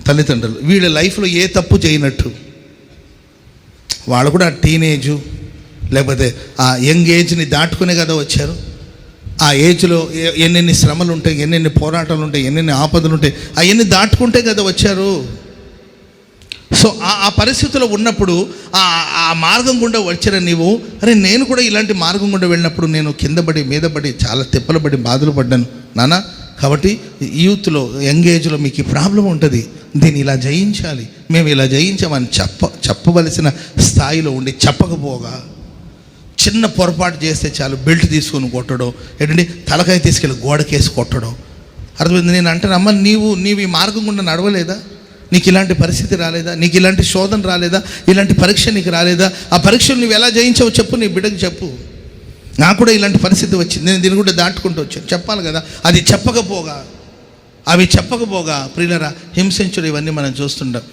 తల్లిదండ్రులు వీళ్ళ లైఫ్లో ఏ తప్పు చేయనట్టు, వాళ్ళు కూడా టీనేజు లేకపోతే ఆ యంగ్ ఏజ్ని దాటుకునే కదా వచ్చారు. ఆ ఏజ్లో ఎన్నెన్ని శ్రమలు ఉంటాయి, ఎన్నెన్ని పోరాటాలు ఉంటాయి, ఎన్నెన్ని ఆపదలు ఉంటాయి, అవన్నీ దాటుకుంటే కదా వచ్చారు. సో ఆ పరిస్థితిలో ఉన్నప్పుడు ఆ మార్గం గుండా వచ్చిన నీవు, అరే నేను కూడా ఇలాంటి మార్గం గుండా వెళ్ళినప్పుడు నేను కింద పడి మీద పడి చాలా తిప్పలు పడి బాధలు పడ్డాను నాన్న. కాబట్టి యూత్లో యంగ్ ఏజ్లో మీకు ఈ ప్రాబ్లం ఉంటుంది, దీన్ని ఇలా జయించాలి, మేము ఇలా జయించామని చెప్పవలసిన స్థాయిలో ఉండి చెప్పకపోగా చిన్న పొరపాటు చేస్తే చాలు బెల్ట్ తీసుకొని కొట్టడం, ఏంటంటే తలకాయ తీసుకెళ్ళి గోడకేసి కొట్టడం. అర్థమైంది? నేను అంటాను, అమ్మ నీవు ఈ మార్గం గుండా నడవలేదా? నీకు ఇలాంటి పరిస్థితి రాలేదా? నీకు ఇలాంటి శోధన రాలేదా? ఇలాంటి పరీక్ష నీకు రాలేదా? ఆ పరీక్షలు నువ్వు ఎలా జయించావు చెప్పు, నీ బిడ్డకు చెప్పు. నాకు కూడా ఇలాంటి పరిస్థితి వచ్చింది, నేను దీన్ని కూడా దాటుకుంటూ వచ్చాను, చెప్పాలి కదా. అవి చెప్పకపోగా ప్రియులరా హింసించడం ఇవన్నీ మనం చూస్తుంటాం.